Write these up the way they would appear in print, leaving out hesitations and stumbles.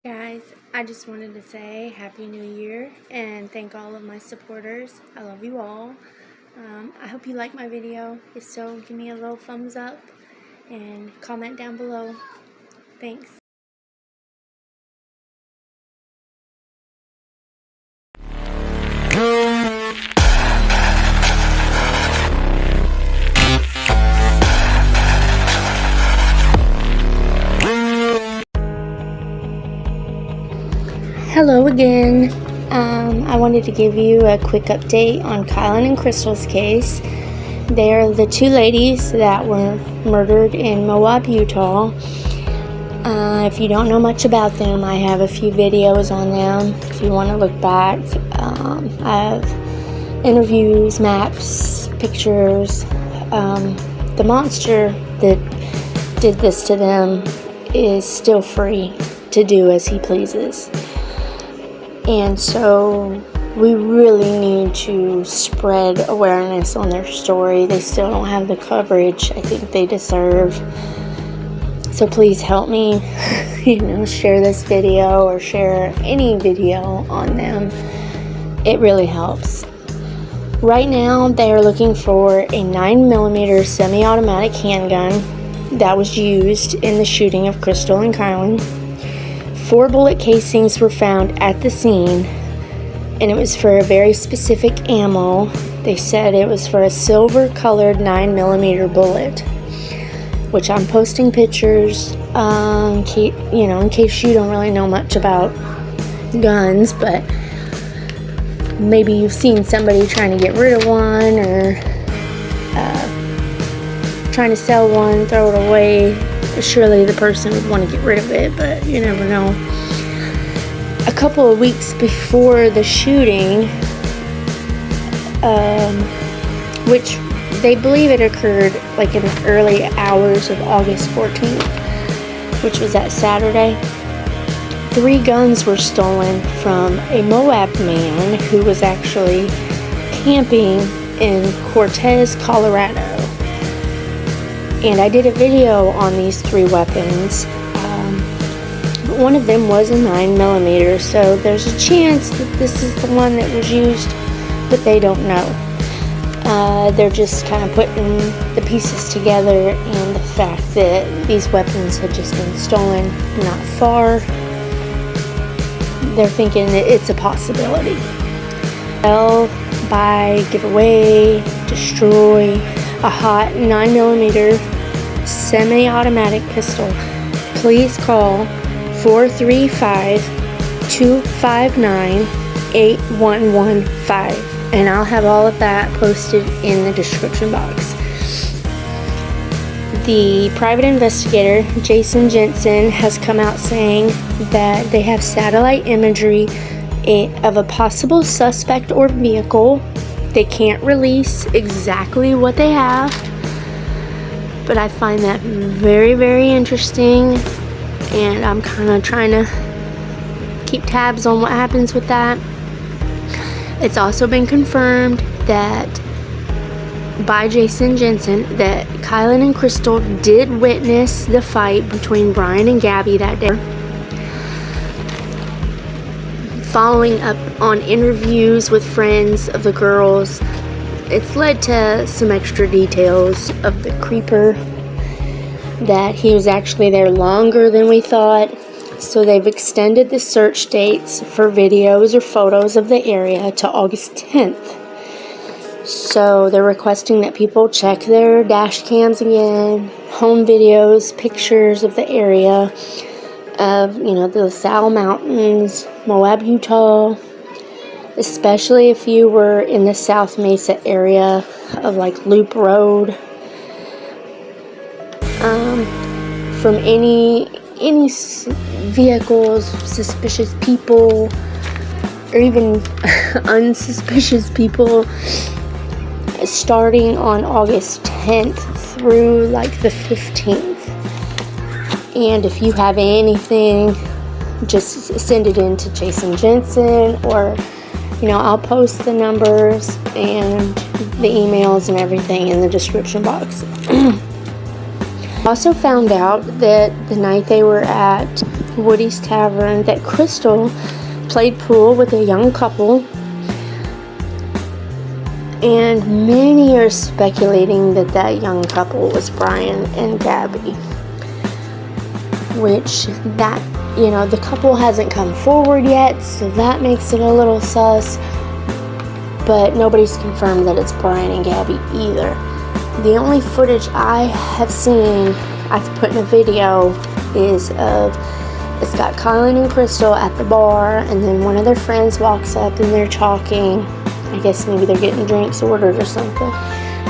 Guys, I just wanted to say Happy New Year and thank all of my supporters. I love you all. I hope you like my video. If so, give me a little thumbs up and comment down below. Thanks. Hello again. I wanted to give you a quick update on Kylen and Crystal's case. They are the two ladies that were murdered in Moab, Utah. If you don't know much about them, I have a few videos on them. If you want to look back, I have interviews, maps, pictures. The monster that did this to them is still free to do as he pleases. And so we really need to spread awareness on their story. They still don't have the coverage I think they deserve. So please help me, share this video or share any video on them. It really helps. Right now they are looking for a 9mm semi-automatic handgun that was used in the shooting of Crystal and Kylen. 4 bullet casings were found at the scene, and it was for a very specific ammo. They said it was for a silver-colored 9mm bullet, which I'm posting pictures in case you don't really know much about guns, but maybe you've seen somebody trying to get rid of one or trying to sell one, throw it away. Surely the person would want to get rid of it, but you never know. A couple of weeks before the shooting, which they believe it occurred like in the early hours of August 14th, which was that Saturday, 3 guns were stolen from a Moab man who was actually camping in Cortez, Colorado. And I did a video on these 3 weapons. But one of them was a 9mm, so there's a chance that this is the one that was used, but they don't know. They're just kind of putting the pieces together, and the fact that these weapons had just been stolen not far, they're thinking that it's a possibility. Sell, buy, give away, destroy a hot 9mm semi-automatic pistol. Please call 435-259-8115, and I'll have all of that posted in the description box. The private investigator, Jason Jensen, has come out saying that they have satellite imagery of a possible suspect or vehicle. They can't release exactly what they have, but I find that very, very interesting, and I'm kind of trying to keep tabs on what happens with that. It's also been confirmed that by Jason Jensen that Kylen and Crystal did witness the fight between Brian and Gabby that day. Following up on interviews with friends of the girls, it's led to some extra details of the creeper, that he was actually there longer than we thought. So they've extended the search dates for videos or photos of the area to August 10th. So they're requesting that people check their dash cams again, home videos, pictures of the the LaSalle Mountains, Moab, Utah, especially if you were in the South Mesa area of like Loop Road. From any vehicles, suspicious people, or even unsuspicious people, starting on August 10th through like the 15th. And if you have anything, just send it in to Jason Jensen, or I'll post the numbers and the emails and everything in the description box. Also found out that the night they were at Woody's Tavern that Crystal played pool with a young couple. And many are speculating that that young couple was Brian and Gabby. Which, the couple hasn't come forward yet, so that makes it a little sus. But nobody's confirmed that it's Brian and Gabby either. The only footage I have seen, I've put in a video, is of, it's got Kylen and Crystal at the bar, and then one of their friends walks up and they're talking. I guess maybe they're getting drinks ordered or something.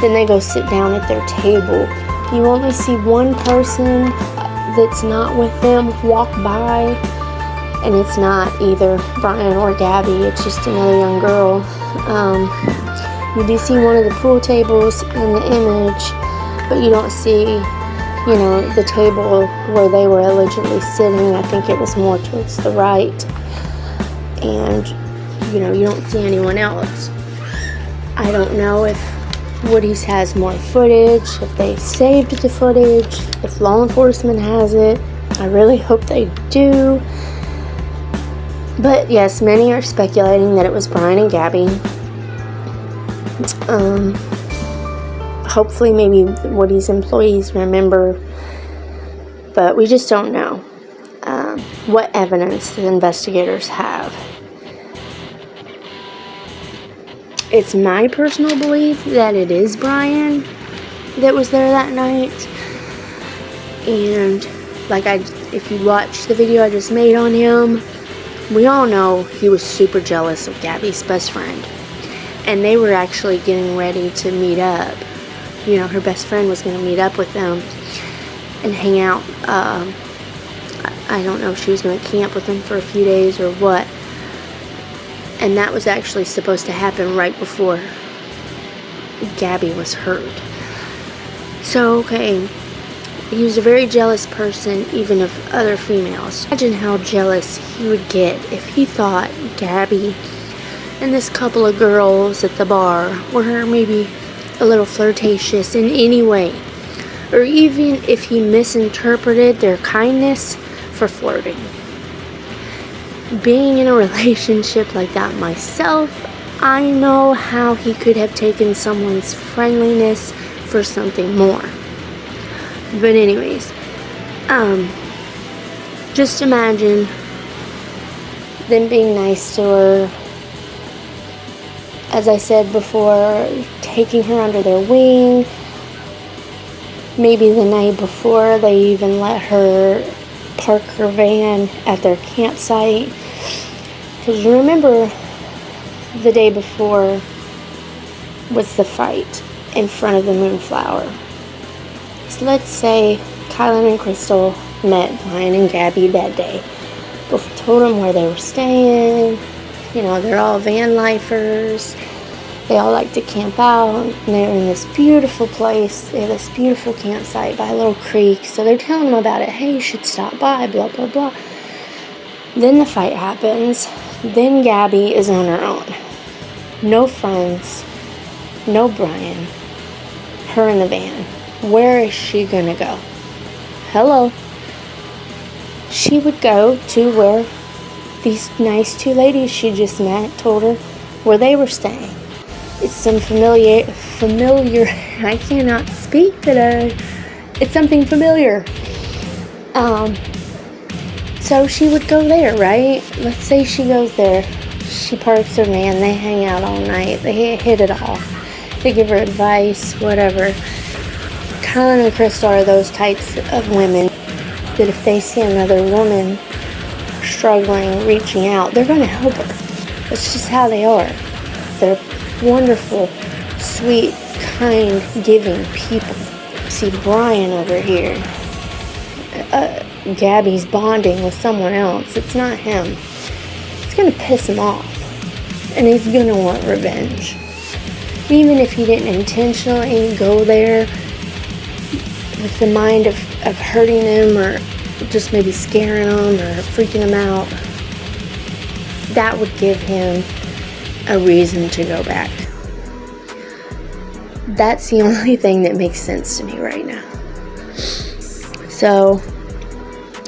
Then they go sit down at their table. You only see one person that's not with them walk by, and it's not either Brian or Gabby. It's just another young girl. You do see one of the pool tables in the image, but you don't see, the table where they were allegedly sitting. I think it was more towards the right. And you don't see anyone else. I don't know if Woody's has more footage, if they saved the footage, if law enforcement has it. I really hope they do. But yes, many are speculating that it was Brian and Gabby. Hopefully maybe Woody's employees remember, but we just don't know what evidence the investigators have. It's my personal belief that it is Brian that was there that night. And if you watch the video I just made on him, we all know he was super jealous of Gabby's best friend. And they were actually getting ready to meet up. Her best friend was going to meet up with them and hang out. I don't know if she was going to camp with them for a few days or what. And that was actually supposed to happen right before Gabby was hurt. So, okay, he was a very jealous person, even of other females. Imagine how jealous he would get if he thought Gabby and this couple of girls at the bar were maybe a little flirtatious in any way. Or even if he misinterpreted their kindness for flirting. Being in a relationship like that myself, I know how he could have taken someone's friendliness for something more. But anyways, just imagine them being nice to her. As I said before, taking her under their wing. Maybe the night before, they even let her park her van at their campsite. Because you remember the day before was the fight in front of the Moonflower. So let's say Kylen and Crystal met Brian and Gabby that day. Both told them where they were staying. They're all van lifers. They all like to camp out. And they're in this beautiful place. They have this beautiful campsite by a little creek. So they're telling them about it. Hey, you should stop by, blah, blah, blah. Then the fight happens. Then Gabby is on her own. No friends. No Brian. Her in the van. Where is she gonna go? Hello. She would go to where these nice two ladies she just met told her where they were staying. It's some familiar, I cannot speak today. It's something familiar. So she would go there, right? Let's say she goes there. She parks her van. They hang out all night. They hit it off. They give her advice, whatever. Kylen and Crystal are those types of women that if they see another woman struggling, reaching out, they're going to help her. That's just how they are. They're wonderful, sweet, kind, giving people. See Brian over here. Gabby's bonding with someone else. It's not him. It's going to piss him off. And he's going to want revenge. Even if he didn't intentionally go there with the mind of hurting them or just maybe scaring them or freaking them out, that would give him a reason to go back. That's the only thing that makes sense to me right now. So,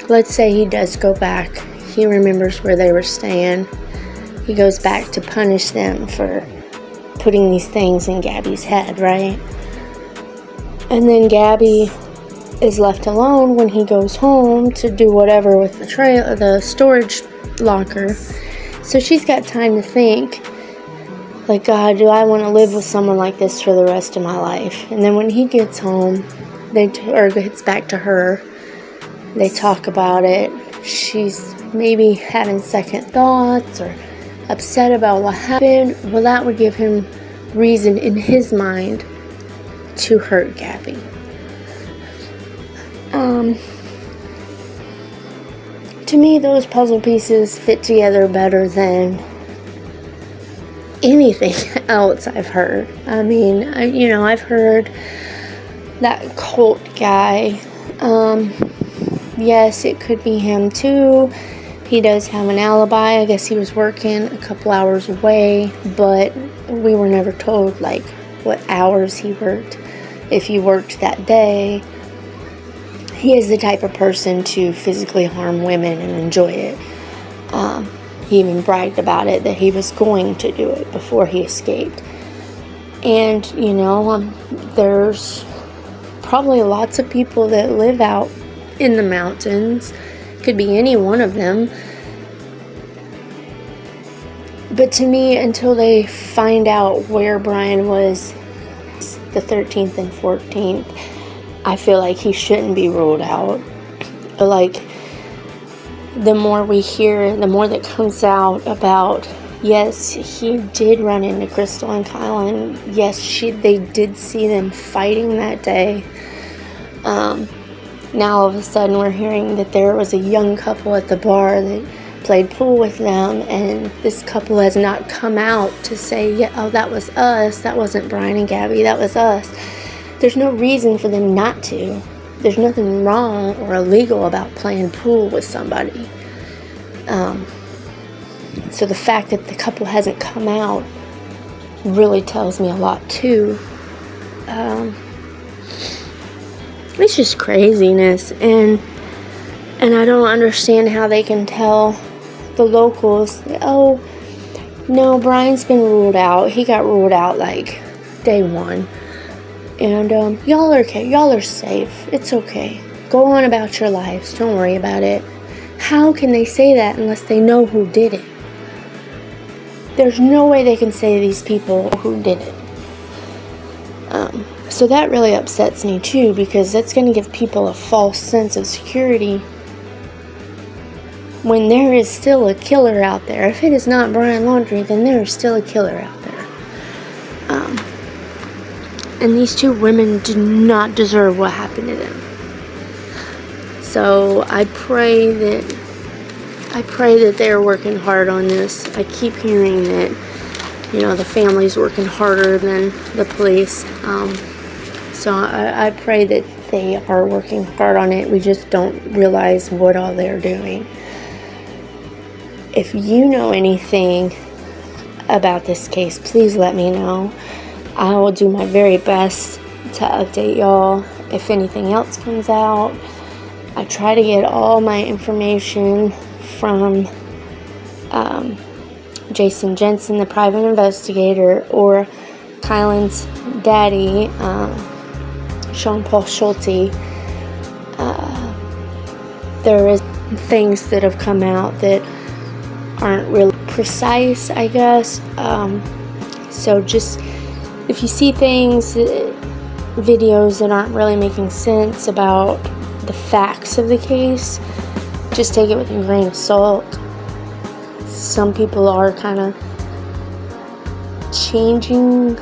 let's say he does go back. He remembers where they were staying. He goes back to punish them for putting these things in Gabby's head, right? And then Gabby is left alone when he goes home to do whatever with the storage locker. So she's got time to think, like, God, do I want to live with someone like this for the rest of my life? And then when he gets home, or gets back to her, they talk about it. She's maybe having second thoughts or upset about what happened. Well, that would give him reason in his mind to hurt Gabby. To me, those puzzle pieces fit together better than anything else I've heard. I mean, I've heard that cult guy. Yes, it could be him too. He does have an alibi. I guess he was working a couple hours away, but we were never told, like, what hours he worked, if he worked that day. He is the type of person to physically harm women and enjoy it. He even bragged about it, that he was going to do it before he escaped. And, there's probably lots of people that live out in the mountains. Could be any one of them. But to me, until they find out where Brian was the 13th and 14th, I feel like he shouldn't be ruled out. Like, the more we hear, the more that comes out about, yes, he did run into Crystal and Kylen. Yes, they did see them fighting that day. Now all of a sudden we're hearing that there was a young couple at the bar that played pool with them, and this couple has not come out to say, yeah, oh, that was us. That wasn't Brian and Gabby. That was us. There's no reason for them not to. There's nothing wrong or illegal about playing pool with somebody. So the fact that the couple hasn't come out really tells me a lot too. It's just craziness, and I don't understand how they can tell the locals, oh, no, Brian's been ruled out. He got ruled out like day one. And y'all are okay. Y'all are safe. It's okay. Go on about your lives. Don't worry about it. How can they say that unless they know who did it? There's no way they can say these people who did it. So that really upsets me too, because that's going to give people a false sense of security when there is still a killer out there. If it is not Brian Laundrie, then there is still a killer out there. And these two women do not deserve what happened to them. So I pray that they're working hard on this. I keep hearing that, the family's working harder than the police. So I pray that they are working hard on it. We just don't realize what all they're doing. If you know anything about this case, please let me know. I will do my very best to update y'all if anything else comes out. I try to get all my information from Jason Jensen, the private investigator, or Kylen's daddy, Paul Shulte. There is things that have come out that aren't really precise, I guess. So just, if you see things, videos that aren't really making sense about the facts of the case, just take it with a grain of salt. Some people are kind of changing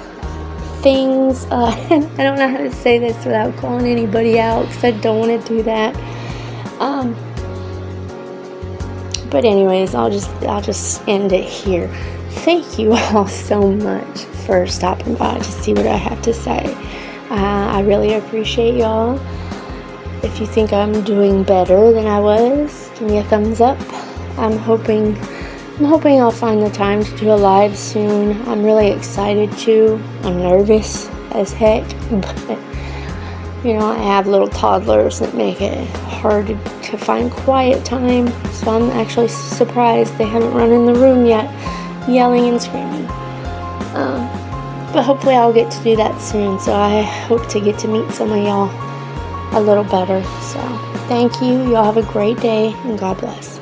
things. I don't know how to say this without calling anybody out, because I don't want to do that. But anyways, I'll just end it here. Thank you all so much for stopping by to see what I have to say. I really appreciate y'all. If you think I'm doing better than I was, give me a thumbs up. I'm hoping I'll find the time to do a live soon. I'm really excited to. I'm nervous as heck, but You know, I have little toddlers that make it hard to find quiet time, so I'm actually surprised they haven't run in the room yet, yelling and screaming. But hopefully I'll get to do that soon, so I hope to get to meet some of y'all a little better. So thank you. Y'all have a great day, and God bless.